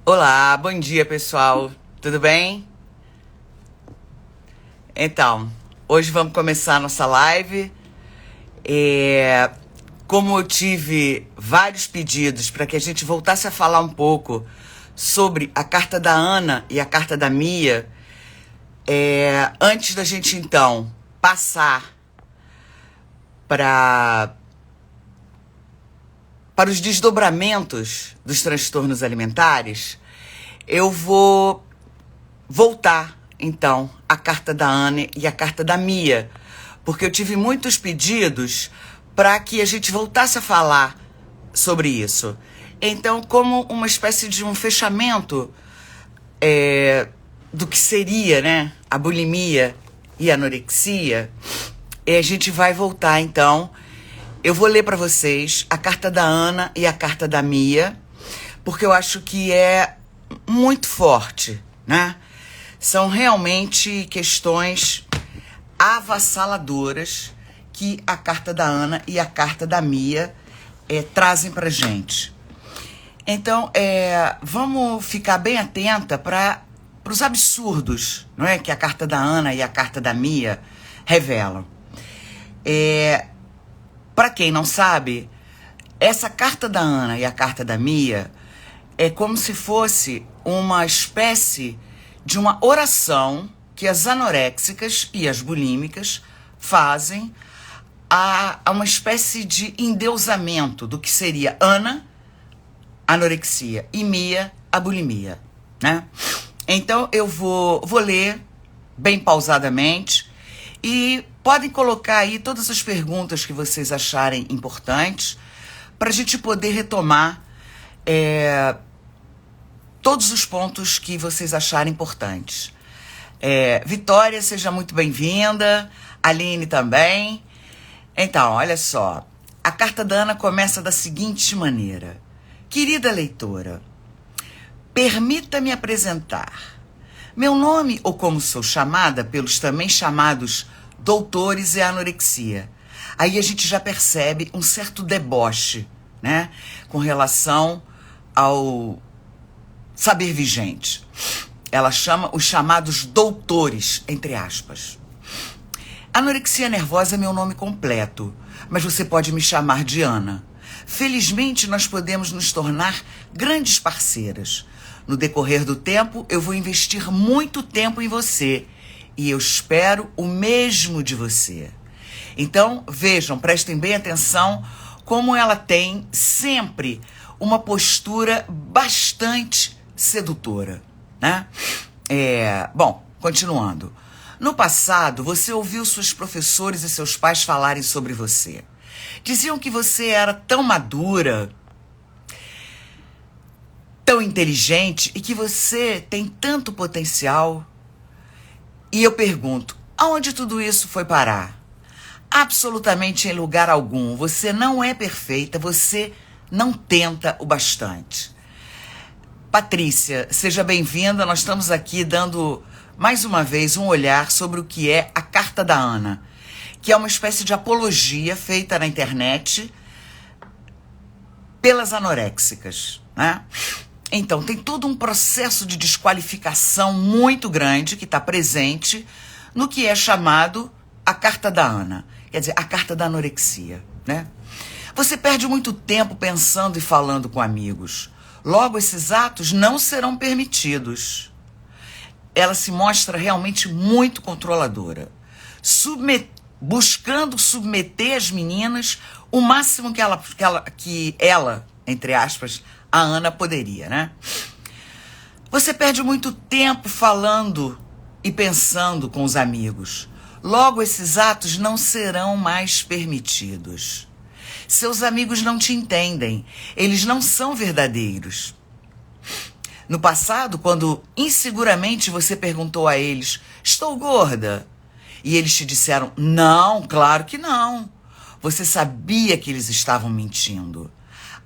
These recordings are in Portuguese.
Olá, bom dia pessoal, tudo bem? Então, hoje vamos começar a nossa live. É, Como eu tive vários pedidos para que a gente voltasse a falar um pouco sobre a carta da Ana e a carta da Mia, antes da gente então passar para para os desdobramentos dos transtornos alimentares, eu vou voltar, então, a carta da Ana e a carta da Mia, porque eu tive muitos pedidos para que a gente voltasse a falar sobre isso. Então, como uma espécie de um fechamento do que seria, né, a bulimia e a anorexia, a gente vai voltar, então. Eu vou ler para vocês a carta da Ana e a carta da Mia, porque eu acho que é muito forte, né? São realmente questões avassaladoras que a carta da Ana e a carta da Mia trazem pra gente. Então, vamos ficar bem atenta para os absurdos, não é, que a carta da Ana e a carta da Mia revelam. Para quem não sabe, essa carta da Ana e a carta da Mia é como se fosse uma espécie de uma oração que as anoréxicas e as bulímicas fazem a uma espécie de endeusamento do que seria Ana, anorexia, e Mia, a bulimia, né? Então eu vou ler bem pausadamente e podem colocar aí todas as perguntas que vocês acharem importantes para a gente poder retomar todos os pontos que vocês acharem importantes. Vitória, seja muito bem-vinda. Aline também. Então, olha só. A carta da Ana começa da seguinte maneira. Querida leitora, permita-me apresentar. Meu nome, ou como sou chamada pelos também chamados doutores, é anorexia. Aí a gente já percebe um certo deboche, né? Com relação ao saber vigente. Ela chama os chamados doutores, entre aspas. Anorexia nervosa é meu nome completo, mas você pode me chamar de Ana. Felizmente, nós podemos nos tornar grandes parceiras. No decorrer do tempo, eu vou investir muito tempo em você e eu espero o mesmo de você. Então, vejam, prestem bem atenção como ela tem sempre uma postura bastante sedutora, né? Bom, continuando. No passado, você ouviu seus professores e seus pais falarem sobre você. Diziam que você era tão madura, tão inteligente e que você tem tanto potencial. E eu pergunto, aonde tudo isso foi parar? Absolutamente em lugar algum. Você não é perfeita, você não tenta o bastante. Patrícia, seja bem-vinda. Nós estamos aqui dando mais uma vez um olhar sobre o que é a carta da Ana, que é uma espécie de apologia feita na internet pelas anoréxicas, né? Então, tem todo um processo de desqualificação muito grande que está presente no que é chamado a carta da Ana, quer dizer, a carta da anorexia, né? Você perde muito tempo pensando e falando com amigos. Logo, esses atos não serão permitidos. Ela se mostra realmente muito controladora, buscando submeter as meninas o máximo que ela, entre aspas, a Ana poderia, né? Você perde muito tempo falando e pensando com os amigos. Logo, esses atos não serão mais permitidos. Seus amigos não te entendem. Eles não são verdadeiros. No passado, quando inseguramente você perguntou a eles, estou gorda? E eles te disseram, não, claro que não. Você sabia que eles estavam mentindo.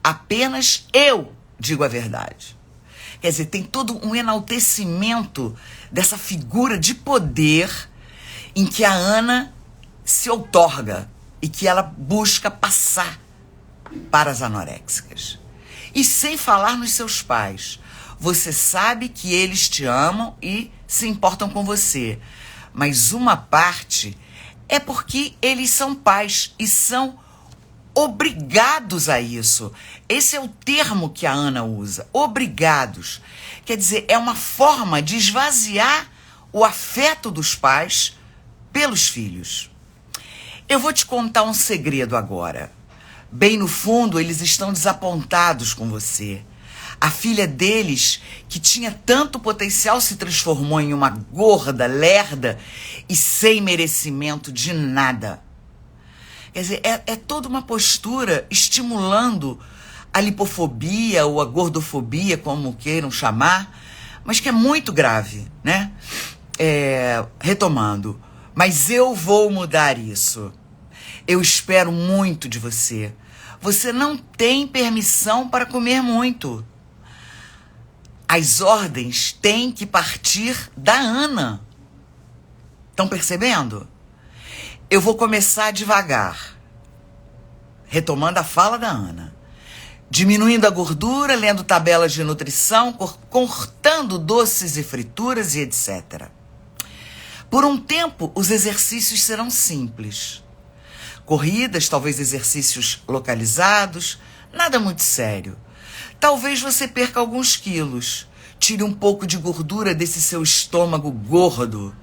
Apenas eu digo a verdade. Quer dizer, tem todo um enaltecimento dessa figura de poder em que a Ana se outorga e que ela busca passar para as anoréxicas. E sem falar nos seus pais. Você sabe que eles te amam e se importam com você. Mas uma parte é porque eles são pais e são obrigados a isso. Esse é o termo que a Ana usa, obrigados. Quer dizer, é uma forma de esvaziar o afeto dos pais pelos filhos. Eu vou te contar um segredo agora. Bem no fundo, eles estão desapontados com você. A filha deles, que tinha tanto potencial, se transformou em uma gorda, lerda e sem merecimento de nada. Quer dizer, é toda uma postura estimulando a lipofobia ou a gordofobia, como queiram chamar, mas que é muito grave, né? Retomando, mas eu vou mudar isso. Eu espero muito de você. Você não tem permissão para comer muito. As ordens têm que partir da Ana. Estão percebendo? Eu vou começar devagar, retomando a fala da Ana. Diminuindo a gordura, lendo tabelas de nutrição, cortando doces e frituras e etc. Por um tempo, os exercícios serão simples. Corridas, talvez exercícios localizados, nada muito sério. Talvez você perca alguns quilos, tire um pouco de gordura desse seu estômago gordo,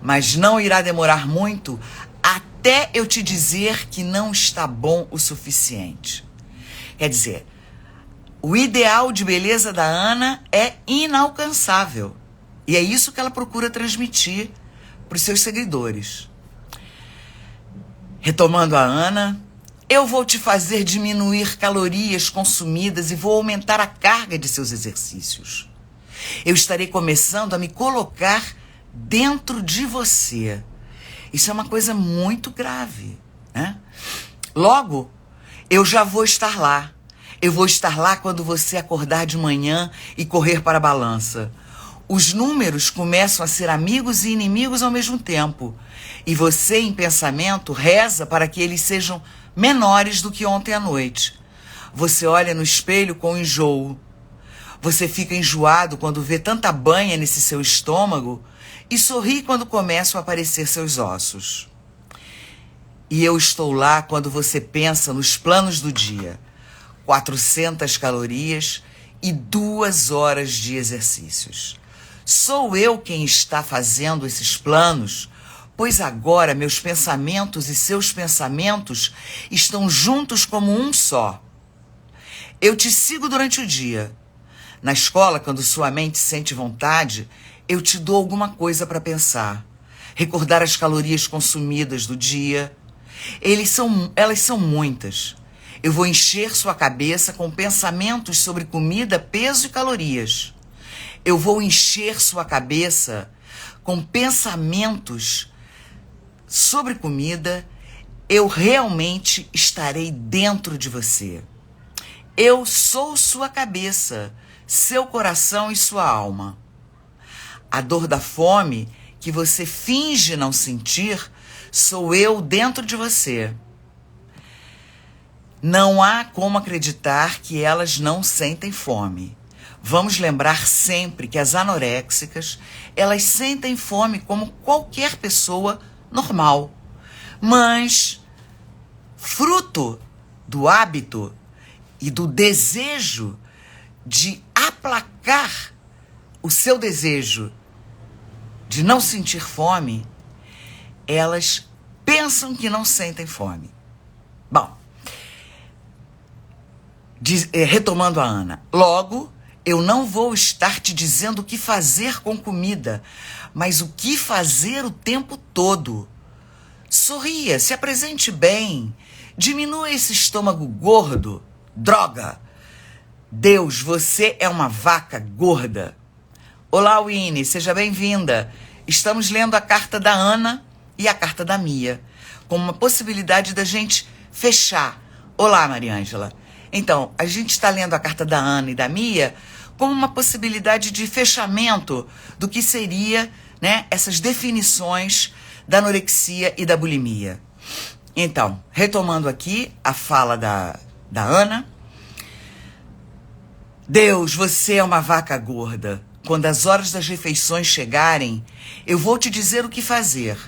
mas não irá demorar muito até eu te dizer que não está bom o suficiente. Quer dizer, o ideal de beleza da Ana é inalcançável. E é isso que ela procura transmitir para os seus seguidores. Retomando a Ana, eu vou te fazer diminuir calorias consumidas e vou aumentar a carga de seus exercícios. Eu estarei começando a me colocar dentro de você. Isso é uma coisa muito grave, né? Logo, eu já vou estar lá. Eu vou estar lá quando você acordar de manhã e correr para a balança. Os números começam a ser amigos e inimigos ao mesmo tempo. E você, em pensamento, reza para que eles sejam menores do que ontem à noite. Você olha no espelho com enjoo. Você fica enjoado quando vê tanta banha nesse seu estômago e sorri quando começam a aparecer seus ossos. E eu estou lá quando você pensa nos planos do dia. 400 calorias e 2 horas de exercícios. Sou eu quem está fazendo esses planos, pois agora meus pensamentos e seus pensamentos estão juntos como um só. Eu te sigo durante o dia. Na escola, quando sua mente sente vontade, eu te dou alguma coisa para pensar. Recordar as calorias consumidas do dia. Elas são muitas. Eu vou encher sua cabeça com pensamentos sobre comida, peso e calorias. Eu vou encher sua cabeça com pensamentos sobre comida. Eu realmente estarei dentro de você. Eu sou sua cabeça, seu coração e sua alma. A dor da fome que você finge não sentir, sou eu dentro de você. Não há como acreditar que elas não sentem fome. Vamos lembrar sempre que as anoréxicas, elas sentem fome como qualquer pessoa normal. Mas, fruto do hábito e do desejo de aplacar o seu desejo de não sentir fome, elas pensam que não sentem fome. Bom, retomando a Ana, logo, eu não vou estar te dizendo o que fazer com comida, mas o que fazer o tempo todo. Sorria, se apresente bem, diminua esse estômago gordo. Droga! Deus, você é uma vaca gorda. Olá, Winnie, seja bem-vinda. Estamos lendo a carta da Ana e a carta da Mia, com uma possibilidade da gente fechar. Olá, Mariângela. Então, a gente está lendo a carta da Ana e da Mia como uma possibilidade de fechamento do que seria, né, essas definições da anorexia e da bulimia. Então, retomando aqui a fala da Ana, Deus, você é uma vaca gorda. Quando as horas das refeições chegarem, eu vou te dizer o que fazer.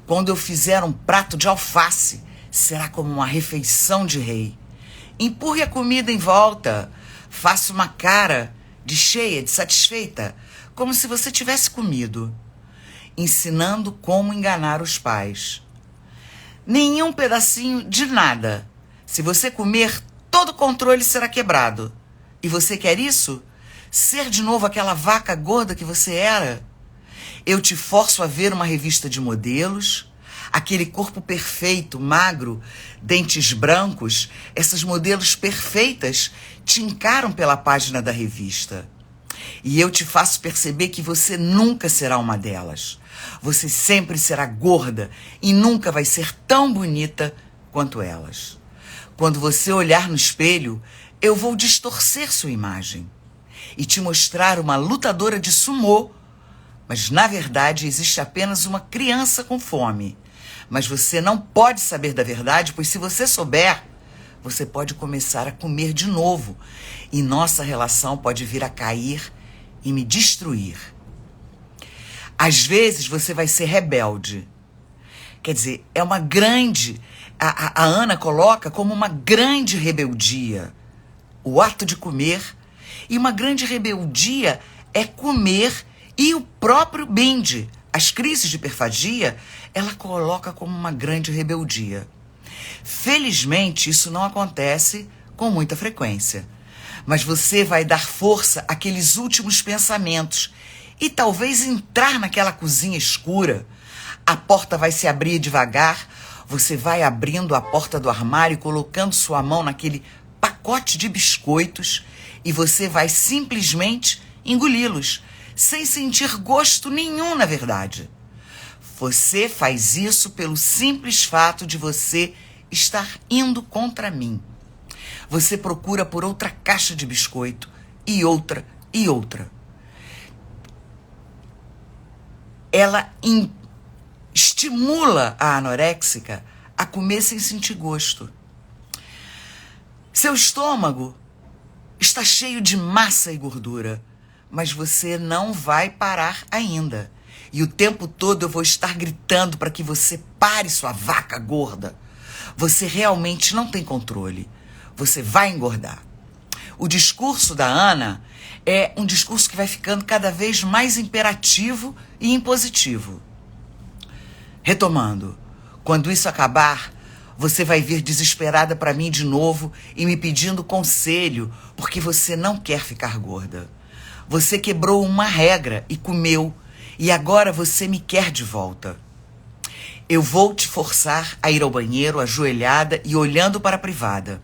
Quando eu fizer um prato de alface, será como uma refeição de rei. Empurre a comida em volta. Faça uma cara de cheia, de satisfeita, como se você tivesse comido. Ensinando como enganar os pais. Nenhum pedacinho de nada. Se você comer, todo o controle será quebrado. E você quer isso? Ser de novo aquela vaca gorda que você era? Eu te forço a ver uma revista de modelos, aquele corpo perfeito, magro, dentes brancos, essas modelos perfeitas te encaram pela página da revista. E eu te faço perceber que você nunca será uma delas. Você sempre será gorda e nunca vai ser tão bonita quanto elas. Quando você olhar no espelho, eu vou distorcer sua imagem e te mostrar uma lutadora de sumô. Mas, na verdade, existe apenas uma criança com fome. Mas você não pode saber da verdade, pois se você souber, você pode começar a comer de novo. E nossa relação pode vir a cair e me destruir. Às vezes você vai ser rebelde. Quer dizer, é uma grande... A Ana coloca como uma grande rebeldia o ato de comer. E uma grande rebeldia é comer e o próprio binge. As crises de hiperfagia, ela coloca como uma grande rebeldia. Felizmente, isso não acontece com muita frequência. Mas você vai dar força àqueles últimos pensamentos e talvez entrar naquela cozinha escura. A porta vai se abrir devagar, você vai abrindo a porta do armário e colocando sua mão naquele pacote de biscoitos e você vai simplesmente engoli-los, sem sentir gosto nenhum, na verdade. Você faz isso pelo simples fato de você estar indo contra mim. Você procura por outra caixa de biscoito e outra e outra. Ela estimula a anoréxica a comer sem sentir gosto. Seu estômago está cheio de massa e gordura, mas você não vai parar ainda. E o tempo todo eu vou estar gritando para que você pare, sua vaca gorda. Você realmente não tem controle. Você vai engordar. O discurso da Ana é um discurso que vai ficando cada vez mais imperativo e impositivo. Retomando, quando isso acabar, você vai vir desesperada para mim de novo e me pedindo conselho porque você não quer ficar gorda. Você quebrou uma regra e comeu e agora você me quer de volta. Eu vou te forçar a ir ao banheiro ajoelhada e olhando para a privada.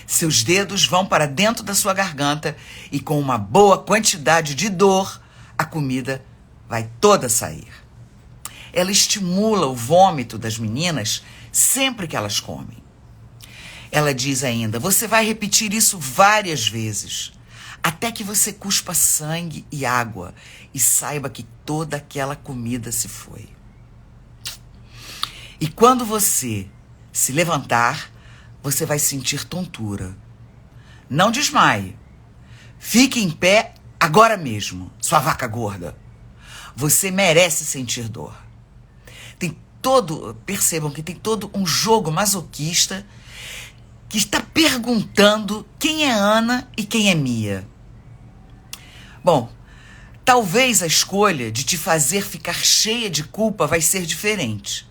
Seus dedos vão para dentro da sua garganta e com uma boa quantidade de dor, a comida vai toda sair. Ela estimula o vômito das meninas sempre que elas comem. Ela diz ainda, você vai repetir isso várias vezes, até que você cuspa sangue e água e saiba que toda aquela comida se foi. E quando você se levantar, você vai sentir tontura. Não desmaie. Fique em pé agora mesmo, sua vaca gorda. Você merece sentir dor. Percebam que tem todo um jogo masoquista que está perguntando quem é Ana e quem é Mia. Bom, talvez a escolha de te fazer ficar cheia de culpa vai ser diferente.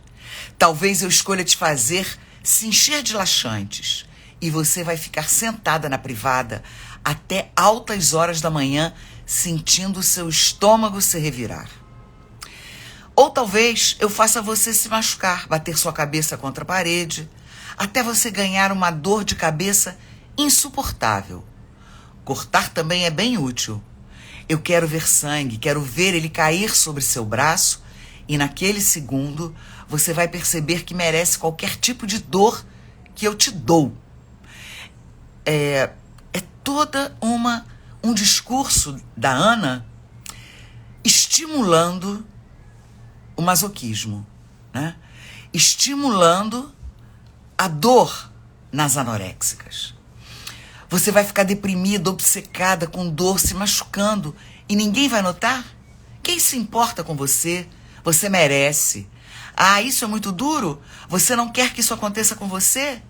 Talvez eu escolha te fazer se encher de laxantes e você vai ficar sentada na privada até altas horas da manhã sentindo o seu estômago se revirar. Ou talvez eu faça você se machucar, bater sua cabeça contra a parede, até você ganhar uma dor de cabeça insuportável. Cortar também é bem útil. Eu quero ver sangue, quero ver ele cair sobre seu braço e naquele segundo você vai perceber que merece qualquer tipo de dor que eu te dou. É toda um discurso da Ana estimulando o masoquismo, né? Estimulando a dor nas anoréxicas. Você vai ficar deprimida, obcecada, com dor, se machucando e ninguém vai notar? Quem se importa com você? Você merece. Ah, isso é muito duro? Você não quer que isso aconteça com você?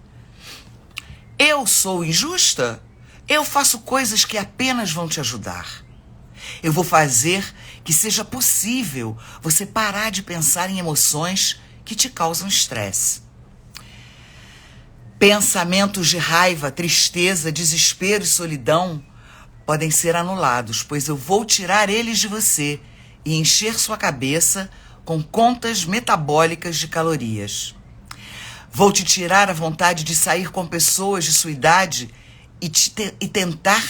Eu sou injusta? Eu faço coisas que apenas vão te ajudar. Eu vou fazer que seja possível você parar de pensar em emoções que te causam estresse. Pensamentos de raiva, tristeza, desespero e solidão podem ser anulados, pois eu vou tirar eles de você e encher sua cabeça com contas metabólicas de calorias. Vou te tirar a vontade de sair com pessoas de sua idade e tentar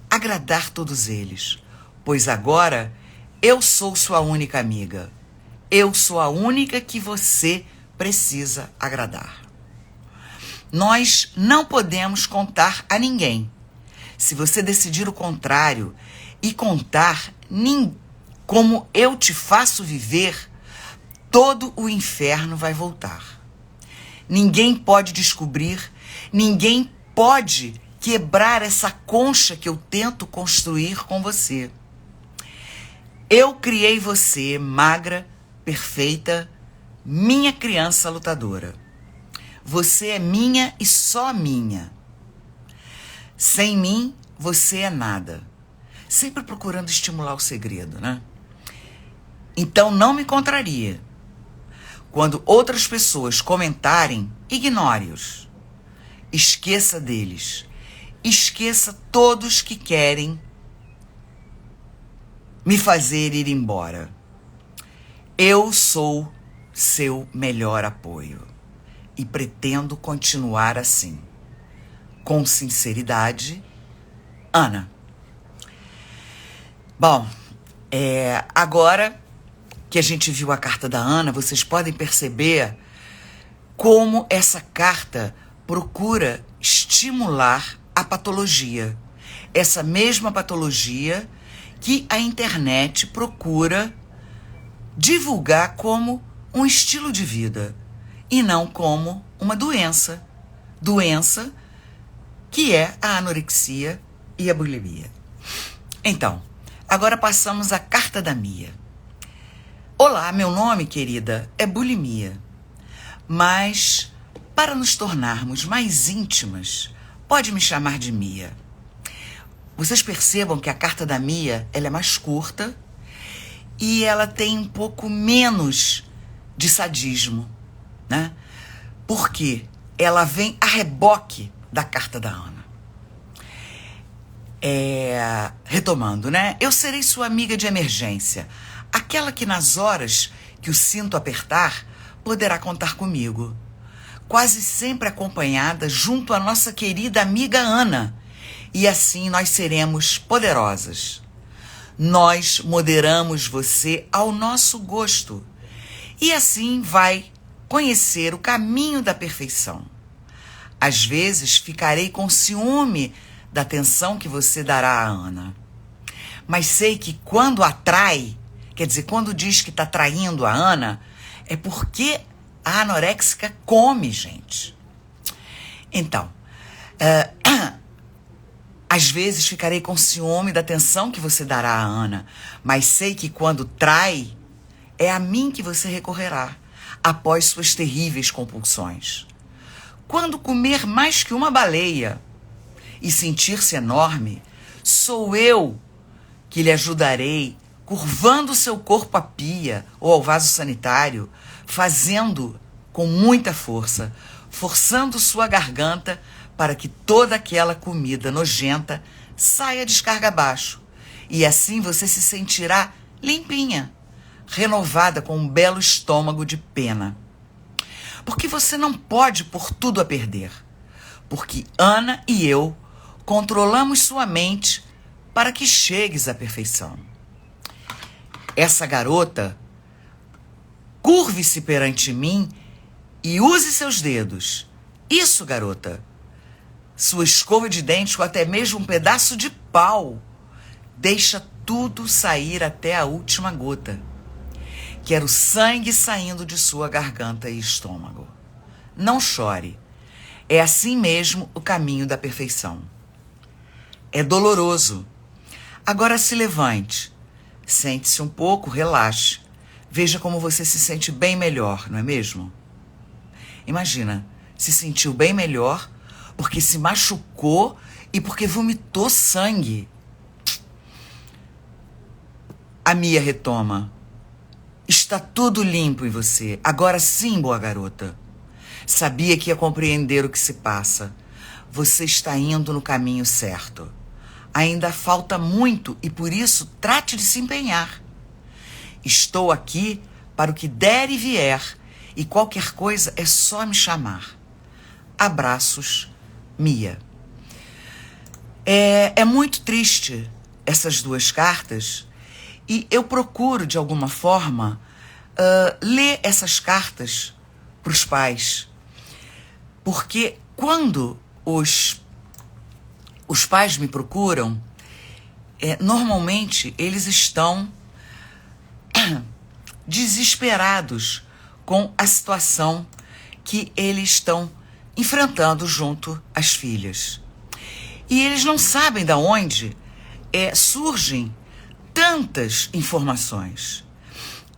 agradar todos eles, pois agora eu sou sua única amiga. Eu sou a única que você precisa agradar. Nós não podemos contar a ninguém. Se você decidir o contrário e contar como eu te faço viver, todo o inferno vai voltar. Ninguém pode descobrir, ninguém pode quebrar essa concha que eu tento construir com você. Eu criei você magra, perfeita, minha criança lutadora. Você é minha e só minha. Sem mim, você é nada. Sempre procurando estimular o segredo, né? Então não me contraria. Quando outras pessoas comentarem, ignore-os. Esqueça deles. Esqueça todos que querem me fazer ir embora. Eu sou seu melhor apoio e pretendo continuar assim. Com sinceridade, Ana. Bom, agora que a gente viu a carta da Ana, vocês podem perceber como essa carta procura estimular a patologia. Essa mesma patologia que a internet procura divulgar como um estilo de vida e não como uma doença. Doença que é a anorexia e a bulimia. Então, agora passamos à carta da Mia. Olá, meu nome, querida, é bulimia. Mas, para nos tornarmos mais íntimas, pode me chamar de Mia. Vocês percebam que a carta da Mia, ela é mais curta e ela tem um pouco menos de sadismo, né? Porque ela vem a reboque da carta da Ana. Retomando, né? Eu serei sua amiga de emergência. Aquela que nas horas que o cinto apertar, poderá contar comigo. Quase sempre acompanhada junto à nossa querida amiga Ana. E assim nós seremos poderosas. Nós moderamos você ao nosso gosto. E assim vai conhecer o caminho da perfeição. Às vezes ficarei com ciúme da atenção que você dará à Ana. Mas sei que quando atrai, quer dizer, quando diz que está traindo a Ana, é porque a anoréxica come, gente. Então, às vezes ficarei com ciúme da atenção que você dará à Ana, mas sei que quando trai, é a mim que você recorrerá, após suas terríveis compulsões. Quando comer mais que uma baleia e sentir-se enorme, sou eu que lhe ajudarei, curvando seu corpo à pia ou ao vaso sanitário, fazendo com muita força, forçando sua garganta para que toda aquela comida nojenta saia descarga abaixo. E assim você se sentirá limpinha, renovada com um belo estômago de pena. Porque você não pode pôr tudo a perder. Porque Ana e eu controlamos sua mente para que chegues à perfeição. Essa garota, curve-se perante mim e use seus dedos. Isso, garota. Sua escova de dente ou até mesmo um pedaço de pau. Deixa tudo sair até a última gota. Quero sangue saindo de sua garganta e estômago. Não chore. É assim mesmo o caminho da perfeição. É doloroso. Agora se levante, sente-se um pouco, relaxe. Veja como você se sente bem melhor, não é mesmo? Imagina, se sentiu bem melhor porque se machucou e porque vomitou sangue. A Mia retoma. Está tudo limpo em você. Agora sim, boa garota. Sabia que ia compreender o que se passa. Você está indo no caminho certo. Ainda falta muito e por isso trate de se empenhar. Estou aqui para o que der e vier e qualquer coisa é só me chamar. Abraços, Mia. É muito triste essas duas cartas e eu procuro, de alguma forma, ler essas cartas para os pais. Porque quando os pais me procuram, normalmente eles estão desesperados com a situação que eles estão enfrentando junto às filhas. E eles não sabem de onde surgem tantas informações.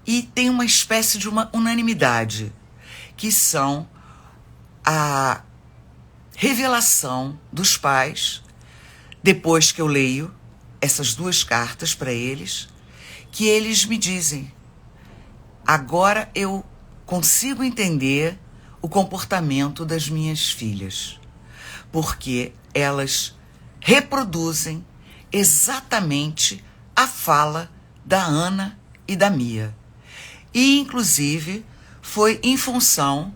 E tem uma espécie de uma unanimidade, que são a revelação dos pais, depois que eu leio essas duas cartas para eles, que eles me dizem: agora eu consigo entender o comportamento das minhas filhas, porque elas reproduzem exatamente a fala da Ana e da Mia. E, inclusive, foi em função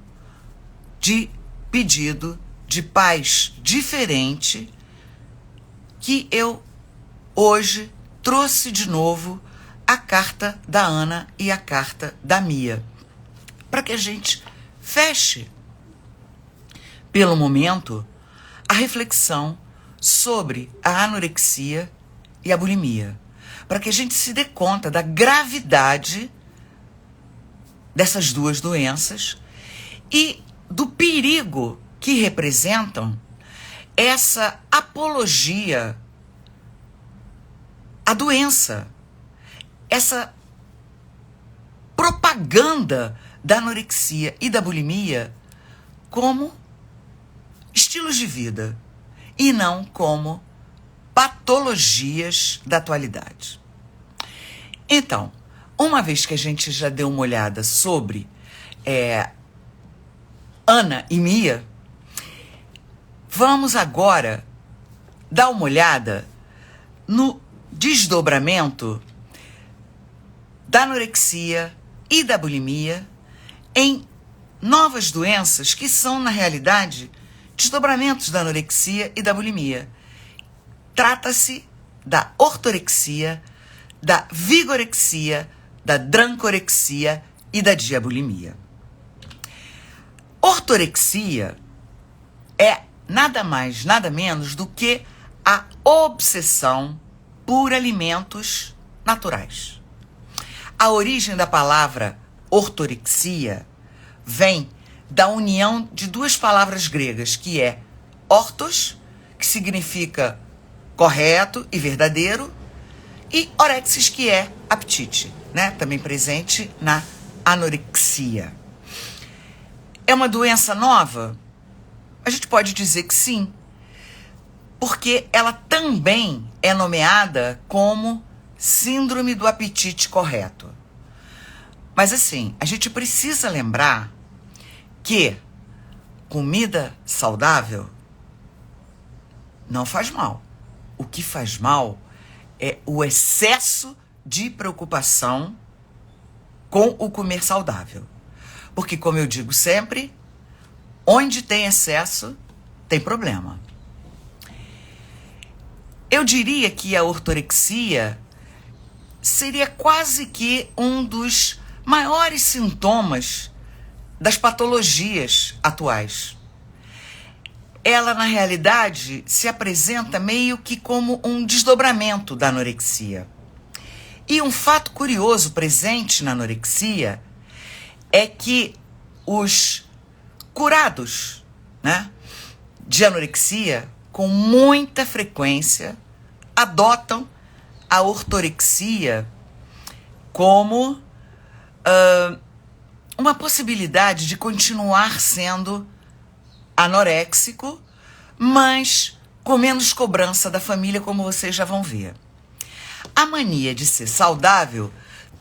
de pedido de pais diferentes que eu hoje trouxe de novo a carta da Ana e a carta da Mia, para que a gente feche, pelo momento, a reflexão sobre a anorexia e a bulimia, para que a gente se dê conta da gravidade dessas duas doenças e do perigo que representam essa apologia à doença, essa propaganda da anorexia e da bulimia como estilos de vida e não como patologias da atualidade. Então, uma vez que a gente já deu uma olhada sobre Ana e Mia, vamos agora dar uma olhada no desdobramento da anorexia e da bulimia em novas doenças que são, na realidade, desdobramentos da anorexia e da bulimia. Trata-se da ortorexia, da vigorexia, da drancorexia e da diabulimia. Ortorexia é nada mais, nada menos do que a obsessão por alimentos naturais. A origem da palavra ortorexia vem da união de duas palavras gregas, que é ortos, que significa correto e verdadeiro, e orexis, que é apetite, né? Também presente na anorexia. É uma doença nova? A gente pode dizer que sim, porque ela também é nomeada como síndrome do apetite correto. Mas assim, a gente precisa lembrar que comida saudável não faz mal. O que faz mal é o excesso de preocupação com o comer saudável. Porque, como eu digo sempre, onde tem excesso, tem problema. Eu diria que a ortorexia seria quase que um dos maiores sintomas das patologias atuais. Ela, na realidade, se apresenta meio que como um desdobramento da anorexia. E um fato curioso presente na anorexia é que os curados, né, de anorexia, com muita frequência, adotam a ortorexia como uma possibilidade de continuar sendo anoréxico, mas com menos cobrança da família, como vocês já vão ver. A mania de ser saudável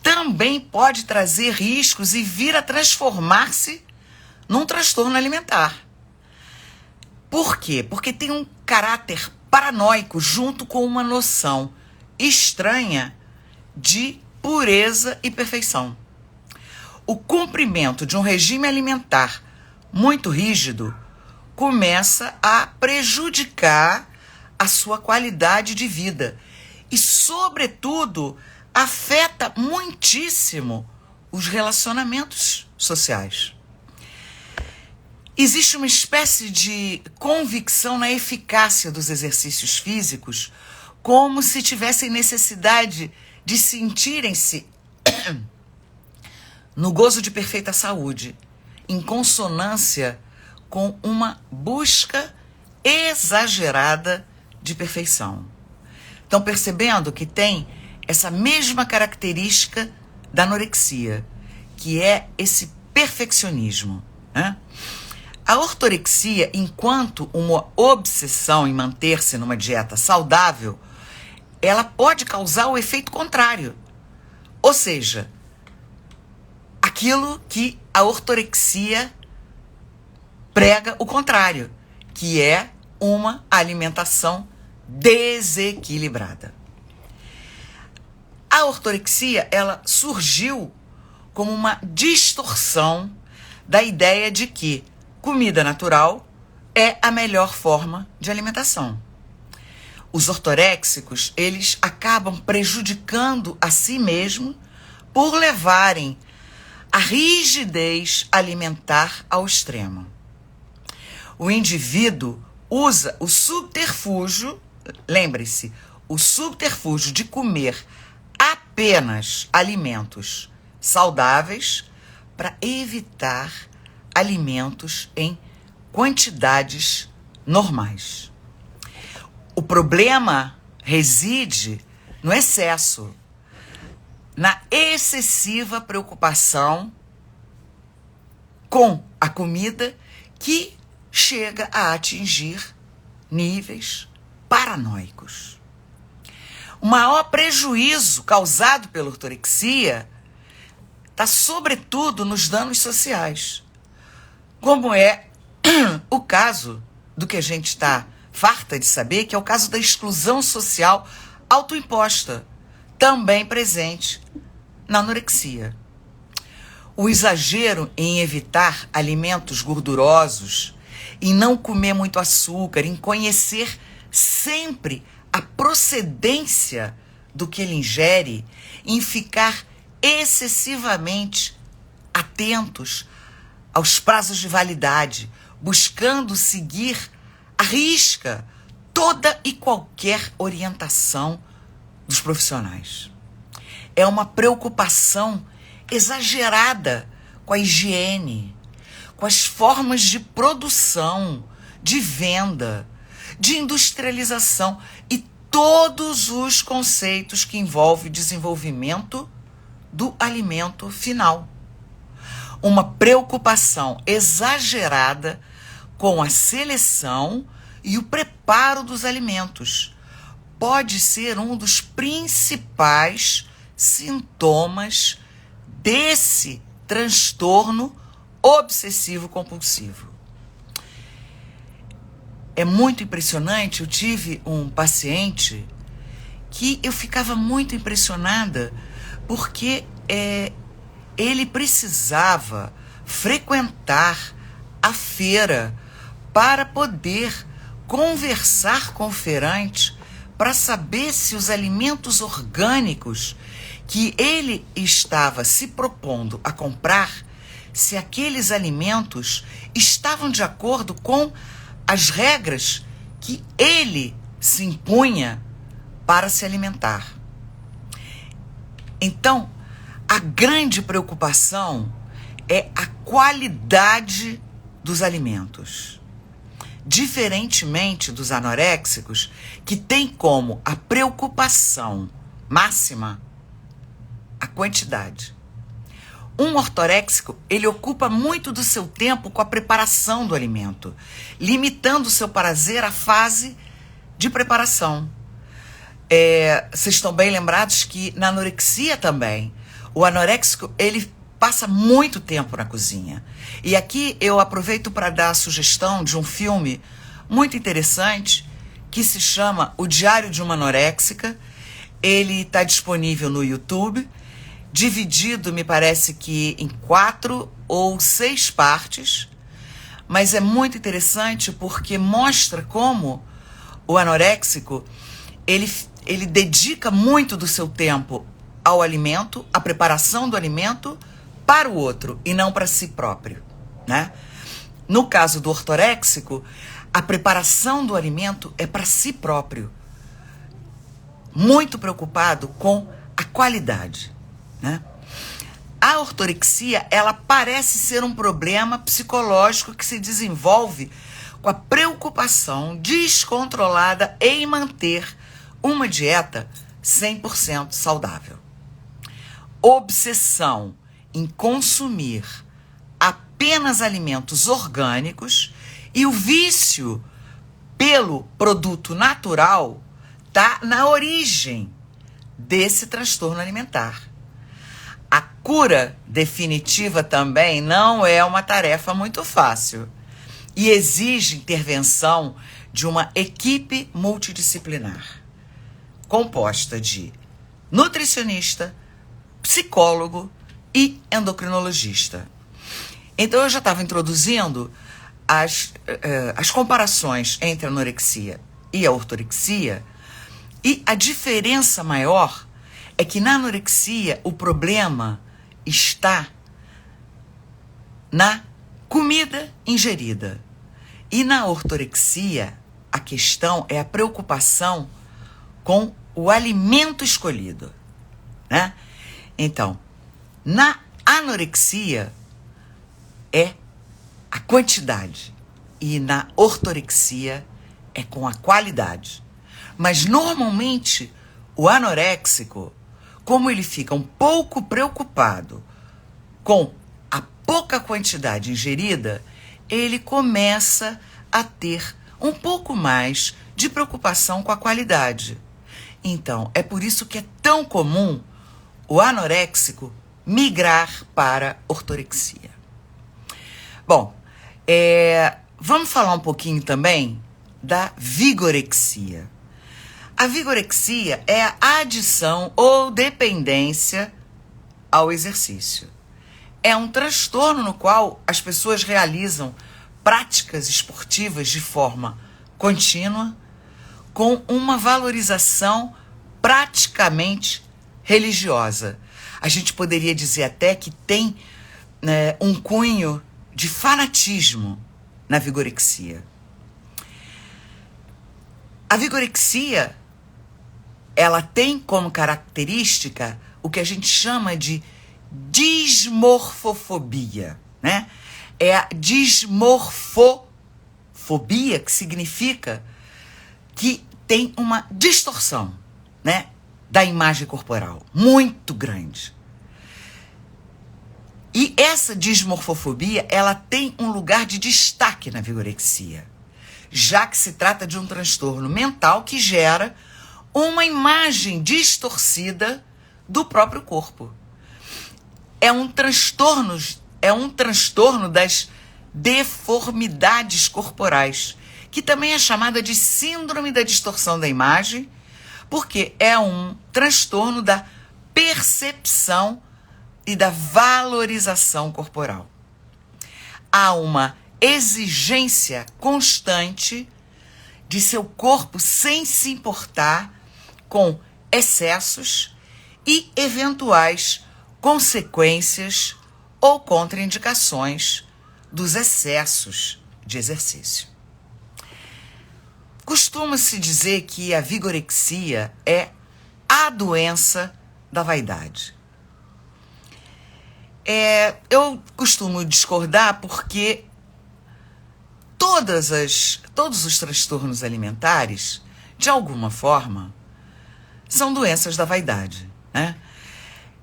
também pode trazer riscos e vir a transformar-se num transtorno alimentar. Por quê? Porque tem um caráter paranoico junto com uma noção estranha de pureza e perfeição. O cumprimento de um regime alimentar muito rígido começa a prejudicar a sua qualidade de vida e, sobretudo, afeta muitíssimo os relacionamentos sociais. Existe uma espécie de convicção na eficácia dos exercícios físicos, como se tivessem necessidade de sentirem-se no gozo de perfeita saúde, em consonância com uma busca exagerada de perfeição. Estão percebendo que tem essa mesma característica da anorexia, que é esse perfeccionismo, né? A ortorexia, enquanto uma obsessão em manter-se numa dieta saudável, ela pode causar o efeito contrário. Ou seja, aquilo que a ortorexia prega o contrário, que é uma alimentação desequilibrada. A ortorexia, ela surgiu como uma distorção da ideia de que comida natural é a melhor forma de alimentação. Os ortoréxicos, eles acabam prejudicando a si mesmos por levarem a rigidez alimentar ao extremo. O indivíduo usa o subterfúgio, lembre-se, o subterfúgio de comer apenas alimentos saudáveis para evitar alimentos em quantidades normais. O problema reside no excesso, na excessiva preocupação com a comida que chega a atingir níveis paranoicos. O maior prejuízo causado pela ortorexia está sobretudo nos danos sociais, como é o caso do que a gente está farta de saber, que é o caso da exclusão social autoimposta, também presente na anorexia. O exagero em evitar alimentos gordurosos, em não comer muito açúcar, em conhecer sempre a procedência do que ele ingere, em ficar excessivamente atentos aos prazos de validade, buscando seguir à risca toda e qualquer orientação dos profissionais. É uma preocupação exagerada com a higiene, com as formas de produção, de venda, de industrialização e todos os conceitos que envolvem o desenvolvimento do alimento final. Uma preocupação exagerada com a seleção e o preparo dos alimentos pode ser um dos principais sintomas desse transtorno obsessivo-compulsivo. É muito impressionante, eu tive um paciente que eu ficava muito impressionada porque ele precisava frequentar a feira para poder conversar com o feirante para saber se os alimentos orgânicos que ele estava se propondo a comprar, se aqueles alimentos estavam de acordo com as regras que ele se impunha para se alimentar. Então, a grande preocupação é a qualidade dos alimentos. diferentemente dos anoréxicos, que têm como a preocupação máxima a quantidade. Um ortoréxico, ele ocupa muito do seu tempo com a preparação do alimento, limitando o seu prazer à fase de preparação. Vocês estão bem lembrados que na anorexia também, o anoréxico, ele passa muito tempo na cozinha. E aqui eu aproveito para dar a sugestão de um filme muito interessante que se chama O Diário de uma Anoréxica. Ele está disponível no YouTube, dividido, me parece que em 4 ou 6 partes, mas é muito interessante porque mostra como o anoréxico, ele dedica muito do seu tempo ao alimento, à preparação do alimento para o outro e não para si próprio, né? No caso do ortoréxico, a preparação do alimento é para si próprio, muito preocupado com a qualidade, né? A ortorexia, ela parece ser um problema psicológico que se desenvolve com a preocupação descontrolada em manter uma dieta 100% saudável. Obsessão em consumir apenas alimentos orgânicos e o vício pelo produto natural está na origem desse transtorno alimentar. A cura definitiva também não é uma tarefa muito fácil e exige intervenção de uma equipe multidisciplinar, composta de nutricionista, psicólogo e endocrinologista. Então eu já estava introduzindo as comparações entre a anorexia e a ortorexia, e a diferença maior é que na anorexia o problema está na comida ingerida. E na ortorexia, a questão é a preocupação com o alimento escolhido, né? Então, na anorexia é a quantidade e na ortorexia é com a qualidade. Mas normalmente o anoréxico, como ele fica um pouco preocupado com a pouca quantidade ingerida, ele começa a ter um pouco mais de preocupação com a qualidade. Então, é por isso que é tão comum o anoréxico migrar para ortorexia. Bom, vamos falar um pouquinho também da vigorexia. A vigorexia é a adição ou dependência ao exercício. É um transtorno no qual as pessoas realizam práticas esportivas de forma contínua, com uma valorização praticamente religiosa. A gente poderia dizer até que tem um cunho de fanatismo na vigorexia. A vigorexia, ela tem como característica o que a gente chama de dismorfofobia, né? É a dismorfofobia, que significa que tem uma distorção, né, da imagem corporal muito grande. E essa dismorfofobia, ela tem um lugar de destaque na vigorexia, já que se trata de um transtorno mental que gera uma imagem distorcida do próprio corpo. É um transtorno das deformidades corporais, que também é chamada de síndrome da distorção da imagem, porque é um transtorno da percepção e da valorização corporal. Há uma exigência constante de seu corpo sem se importar com excessos e eventuais consequências ou contraindicações dos excessos de exercício. Costuma-se dizer que a vigorexia é a doença da vaidade. Eu costumo discordar porque todos os transtornos alimentares, de alguma forma, são doenças da vaidade, né?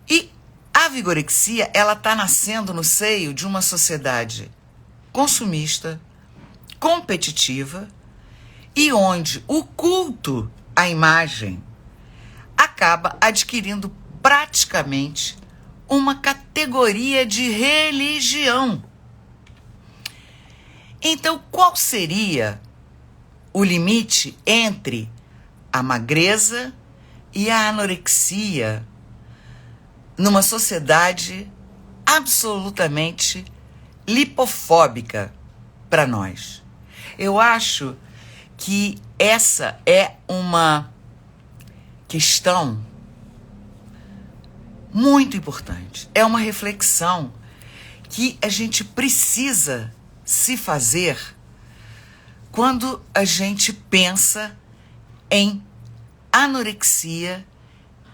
E a vigorexia, ela está nascendo no seio de uma sociedade consumista, competitiva, e onde o culto à imagem acaba adquirindo praticamente uma categoria de religião. Então, qual seria o limite entre a magreza e a anorexia numa sociedade absolutamente lipofóbica para nós? Eu acho que essa é uma questão muito importante. É uma reflexão que a gente precisa se fazer quando a gente pensa em anorexia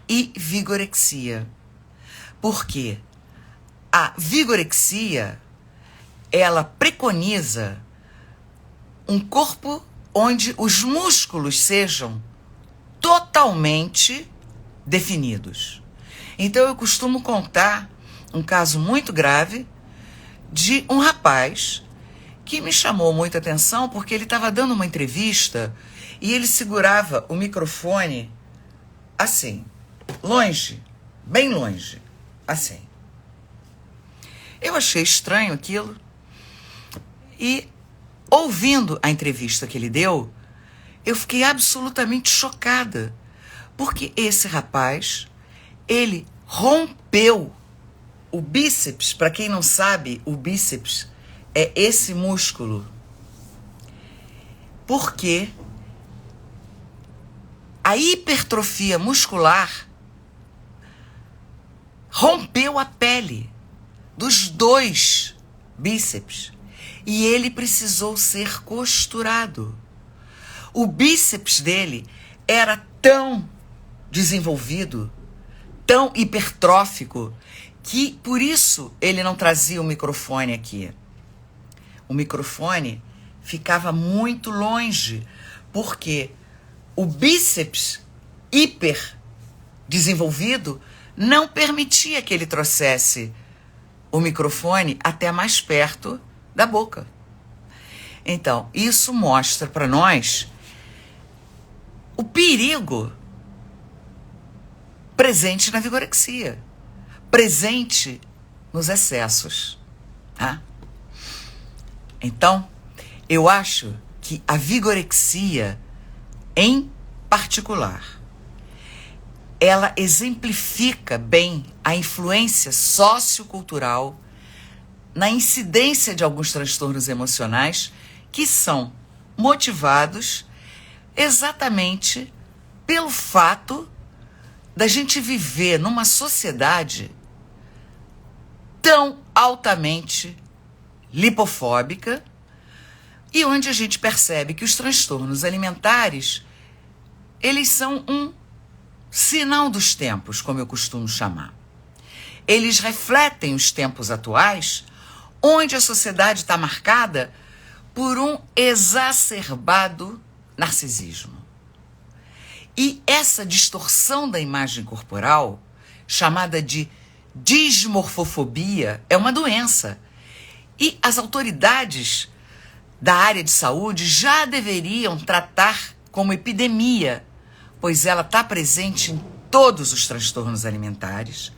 e vigorexia. Porque a vigorexia, ela preconiza um corpo onde os músculos sejam totalmente definidos. Então eu costumo contar um caso muito grave de um rapaz que me chamou muita atenção porque ele estava dando uma entrevista e ele segurava o microfone assim, longe, bem longe, assim. Eu achei estranho aquilo e, ouvindo a entrevista que ele deu, eu fiquei absolutamente chocada, porque esse rapaz, ele rompeu o bíceps. Para quem não sabe, o bíceps é esse músculo, porque a hipertrofia muscular rompeu a pele dos dois bíceps e ele precisou ser costurado. O bíceps dele era tão desenvolvido, tão hipertrófico, que por isso ele não trazia o microfone aqui. O microfone ficava muito longe, porque o bíceps hiper desenvolvido não permitia que ele trouxesse o microfone até mais perto da boca. Então, isso mostra para nós o perigo presente na vigorexia, presente nos excessos, tá? Então, eu acho que a vigorexia, em particular, ela exemplifica bem a influência sociocultural na incidência de alguns transtornos emocionais que são motivados exatamente pelo fato da gente viver numa sociedade tão altamente lipofóbica e onde a gente percebe que os transtornos alimentares, eles são um sinal dos tempos, como eu costumo chamar. Eles refletem os tempos atuais, onde a sociedade está marcada por um exacerbado narcisismo. E essa distorção da imagem corporal, chamada de dismorfofobia, é uma doença. E as autoridades da área de saúde já deveriam tratar como epidemia, pois ela está presente em todos os transtornos alimentares,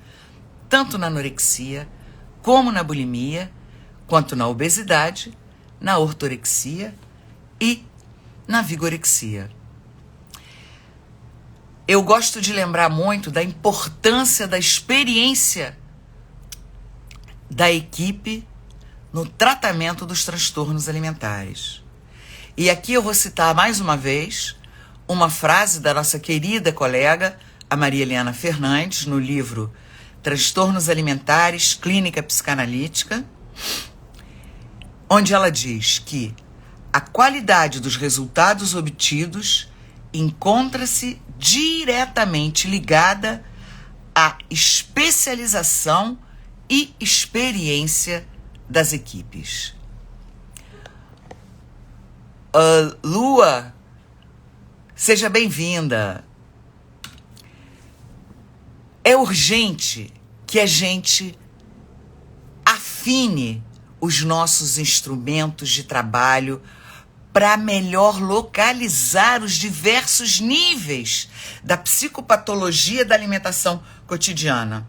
tanto na anorexia, como na bulimia, quanto na obesidade, na ortorexia e na vigorexia. Eu gosto de lembrar muito da importância da experiência da equipe no tratamento dos transtornos alimentares. E aqui eu vou citar mais uma vez uma frase da nossa querida colega, a Maria Helena Fernandes, no livro Transtornos Alimentares, Clínica Psicanalítica, onde ela diz que a qualidade dos resultados obtidos encontra-se diretamente ligada à especialização e experiência das equipes. Lua, seja bem-vinda. É urgente que a gente afine os nossos instrumentos de trabalho para melhor localizar os diversos níveis da psicopatologia da alimentação cotidiana.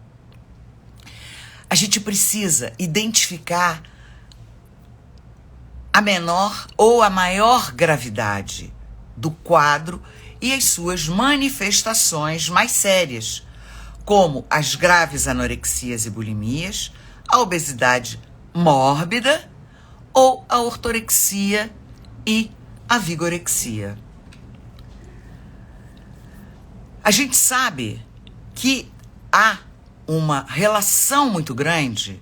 A gente precisa identificar a menor ou a maior gravidade do quadro e as suas manifestações mais sérias, como as graves anorexias e bulimias, a obesidade mórbida ou a ortorexia e a vigorexia. A gente sabe que há uma relação muito grande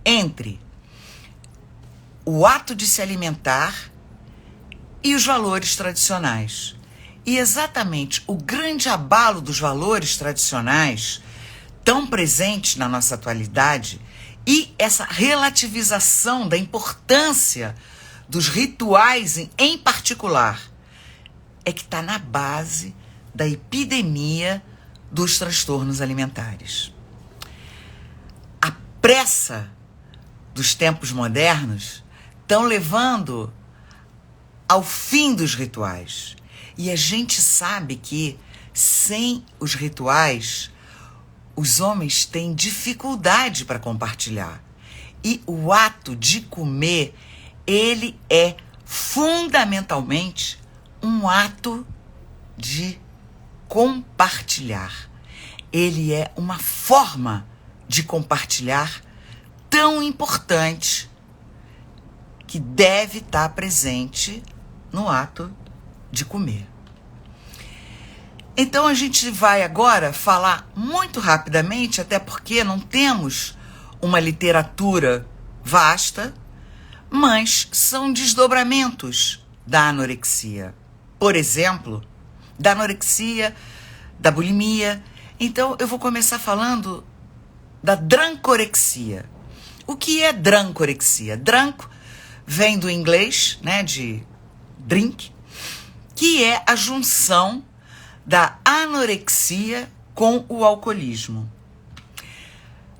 entre o ato de se alimentar e os valores tradicionais. E exatamente o grande abalo dos valores tradicionais, tão presentes na nossa atualidade, e essa relativização da importância dos rituais em particular, é que está na base da epidemia dos transtornos alimentares. A pressa dos tempos modernos estão levando ao fim dos rituais. E a gente sabe que, sem os rituais, os homens têm dificuldade para compartilhar. E o ato de comer, ele é fundamentalmente um ato de compartilhar. Ele é uma forma de compartilhar tão importante que deve estar presente no ato de comer. Então a gente vai agora falar muito rapidamente, até porque não temos uma literatura vasta, mas são desdobramentos da anorexia. Por exemplo, da anorexia, da bulimia. Então eu vou começar falando da drancorexia. O que é drancorexia? Dranco vem do inglês, né, de drink, que é a junção da anorexia com o alcoolismo.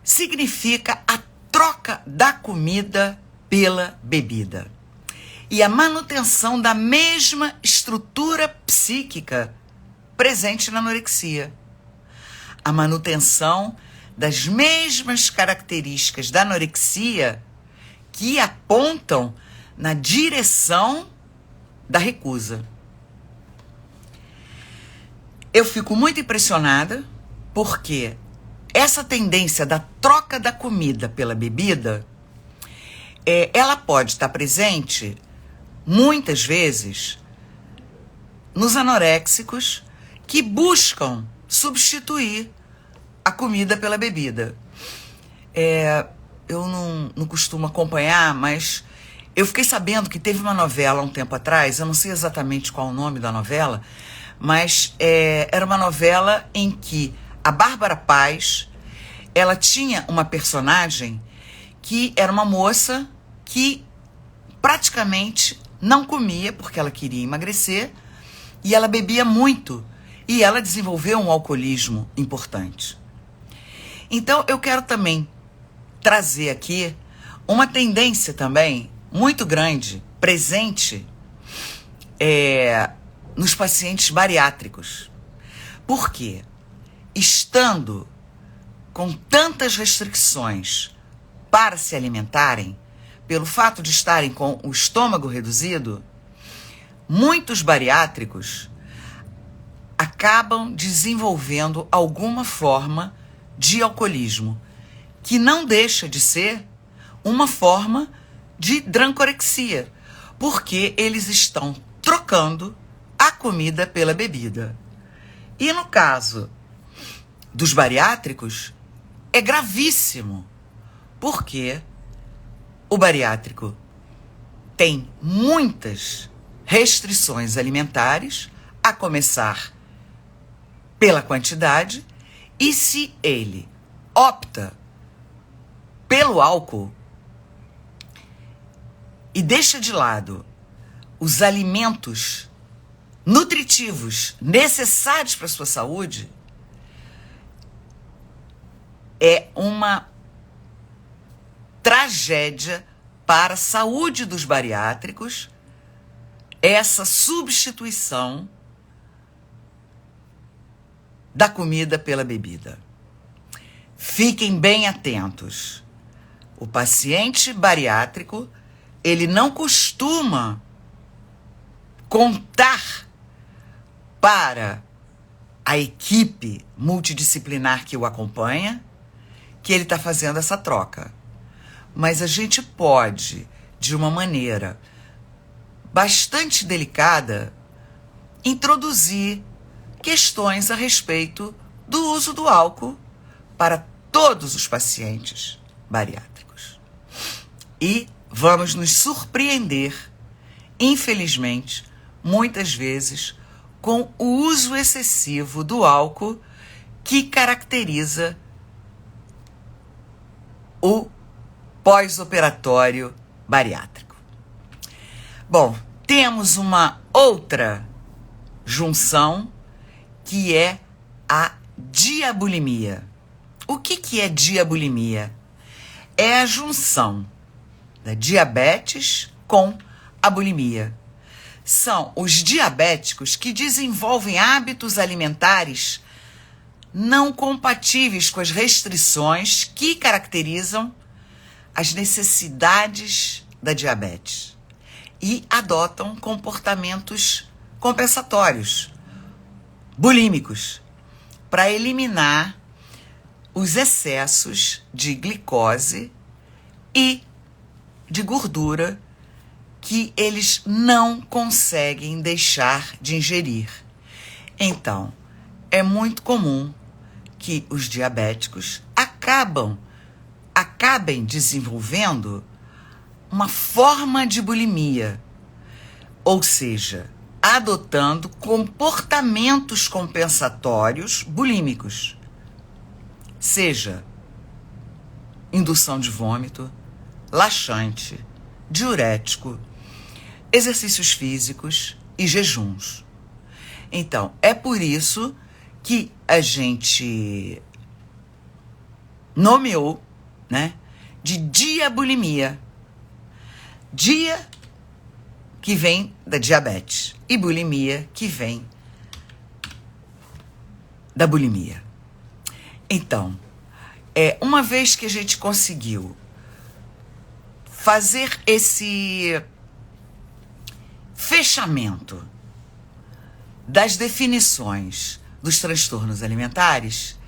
Significa a troca da comida pela bebida e a manutenção da mesma estrutura psíquica presente na anorexia. A manutenção das mesmas características da anorexia que apontam na direção da recusa. Eu fico muito impressionada porque essa tendência da troca da comida pela bebida, ela pode estar presente muitas vezes nos anoréxicos que buscam substituir a comida pela bebida. Eu não costumo acompanhar, mas eu fiquei sabendo que teve uma novela há um tempo atrás, eu não sei exatamente qual o nome da novela, mas era uma novela em que a Bárbara Paz, ela tinha uma personagem que era uma moça que praticamente não comia porque ela queria emagrecer e ela bebia muito e ela desenvolveu um alcoolismo importante. Então eu quero também trazer aqui uma tendência também muito grande, presente nos pacientes bariátricos. Por quê? Estando com tantas restrições para se alimentarem, pelo fato de estarem com o estômago reduzido, muitos bariátricos acabam desenvolvendo alguma forma de alcoolismo, que não deixa de ser uma forma de drancorexia, porque eles estão trocando a comida pela bebida. E no caso dos bariátricos, é gravíssimo, porque o bariátrico tem muitas restrições alimentares, a começar pela quantidade, e se ele opta pelo álcool e deixa de lado os alimentos nutritivos necessários para a sua saúde, é uma tragédia para a saúde dos bariátricos essa substituição da comida pela bebida. Fiquem bem atentos. O paciente bariátrico, ele não costuma contar para a equipe multidisciplinar que o acompanha que ele está fazendo essa troca. Mas a gente pode, de uma maneira bastante delicada, introduzir questões a respeito do uso do álcool para todos os pacientes bariátricos. E vamos nos surpreender, infelizmente, muitas vezes, com o uso excessivo do álcool que caracteriza o pós-operatório bariátrico. Bom, temos uma outra junção que é a diabulimia. O que é diabulimia? É a junção da diabetes com a bulimia. São os diabéticos que desenvolvem hábitos alimentares não compatíveis com as restrições que caracterizam as necessidades da diabetes e adotam comportamentos compensatórios, bulímicos, para eliminar os excessos de glicose e de gordura que eles não conseguem deixar de ingerir. Então, é muito comum que os diabéticos acabem desenvolvendo uma forma de bulimia, ou seja, adotando comportamentos compensatórios bulímicos, seja indução de vômito, laxante, diurético, exercícios físicos e jejuns. Então, é por isso que a gente nomeou, né, de diabulimia. Dia que vem da diabetes e bulimia que vem da bulimia. Então, uma vez que a gente conseguiu fazer esse fechamento das definições dos transtornos alimentares,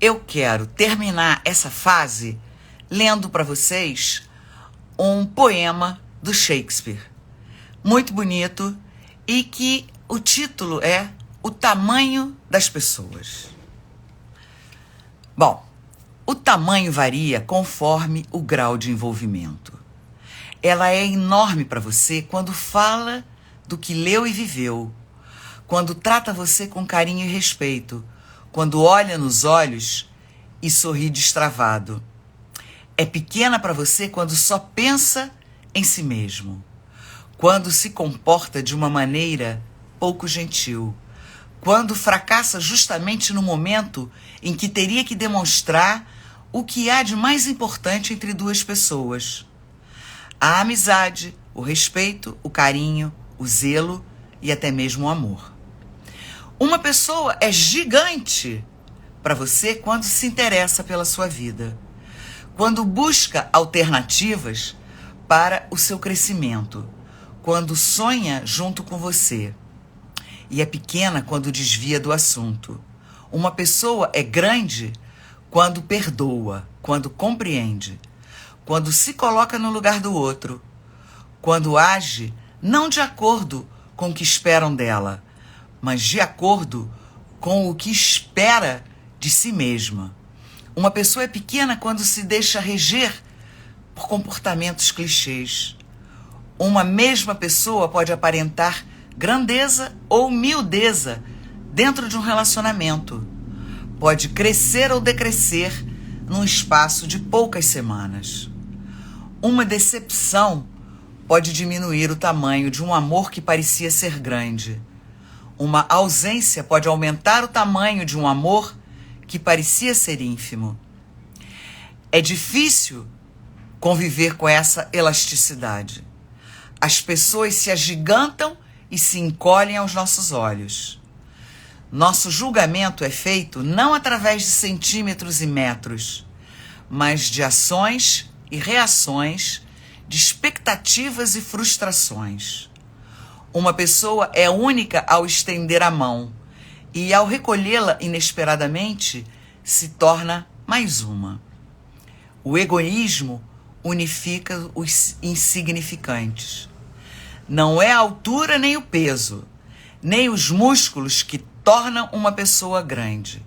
eu quero terminar essa fase lendo para vocês um poema do Shakespeare, muito bonito, e que o título é O Tamanho das Pessoas. Bom, o tamanho varia conforme o grau de envolvimento. Ela é enorme para você quando fala do que leu e viveu, quando trata você com carinho e respeito, quando olha nos olhos e sorri destravado. É pequena para você quando só pensa em si mesmo, quando se comporta de uma maneira pouco gentil, quando fracassa justamente no momento em que teria que demonstrar o que há de mais importante entre duas pessoas: a amizade, o respeito, o carinho, o zelo e até mesmo o amor. Uma pessoa é gigante para você quando se interessa pela sua vida, quando busca alternativas para o seu crescimento, quando sonha junto com você. E é pequena quando desvia do assunto. Uma pessoa é grande quando perdoa, quando compreende, quando se coloca no lugar do outro, quando age não de acordo com o que esperam dela, mas de acordo com o que espera de si mesma. Uma pessoa é pequena quando se deixa reger por comportamentos clichês. Uma mesma pessoa pode aparentar grandeza ou miudeza dentro de um relacionamento. Pode crescer ou decrescer num espaço de poucas semanas. Uma decepção pode diminuir o tamanho de um amor que parecia ser grande. Uma ausência pode aumentar o tamanho de um amor que parecia ser ínfimo. É difícil conviver com essa elasticidade. As pessoas se agigantam e se encolhem aos nossos olhos. Nosso julgamento é feito não através de centímetros e metros, mas de ações e reações, de expectativas e frustrações. Uma pessoa é única ao estender a mão e, ao recolhê-la inesperadamente, se torna mais uma. O egoísmo unifica os insignificantes. Não é a altura nem o peso, nem os músculos que tornam uma pessoa grande.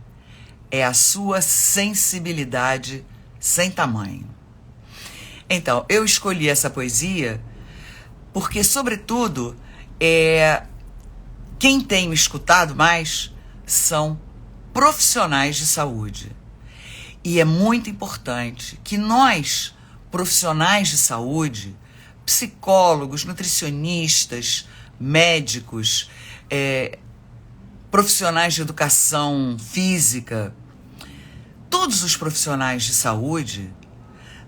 É a sua sensibilidade sem tamanho. Então, eu escolhi essa poesia porque, sobretudo, quem tem me escutado mais são profissionais de saúde. E é muito importante que nós, profissionais de saúde, psicólogos, nutricionistas, médicos, profissionais de educação física, todos os profissionais de saúde,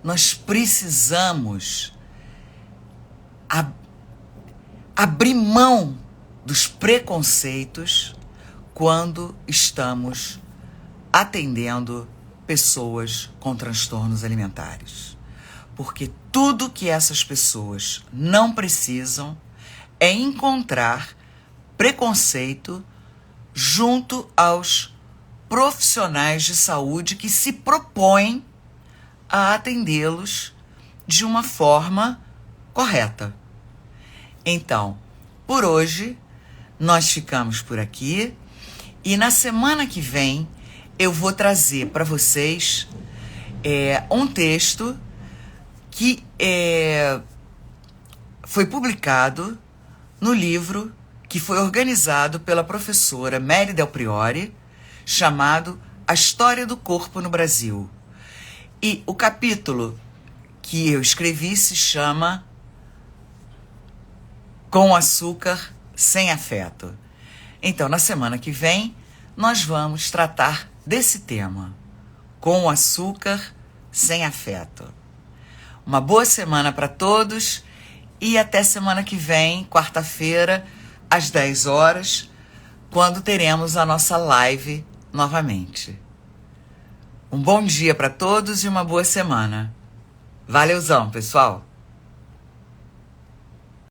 nós precisamos abrir mão dos preconceitos quando estamos atendendo pessoas com transtornos alimentares. Porque tudo que essas pessoas não precisam é encontrar preconceito junto aos profissionais de saúde que se propõem a atendê-los de uma forma correta. Então, por hoje, nós ficamos por aqui e na semana que vem eu vou trazer para vocês um texto que foi publicado no livro que foi organizado pela professora Mary Del Priore, chamado A História do Corpo no Brasil. E o capítulo que eu escrevi se chama Com Açúcar Sem Afeto. Então, na semana que vem, nós vamos tratar desse tema, com açúcar sem afeto. Uma boa semana para todos e até semana que vem, quarta-feira, às 10 horas, quando teremos a nossa live novamente. Um bom dia para todos e uma boa semana. Valeuzão, pessoal!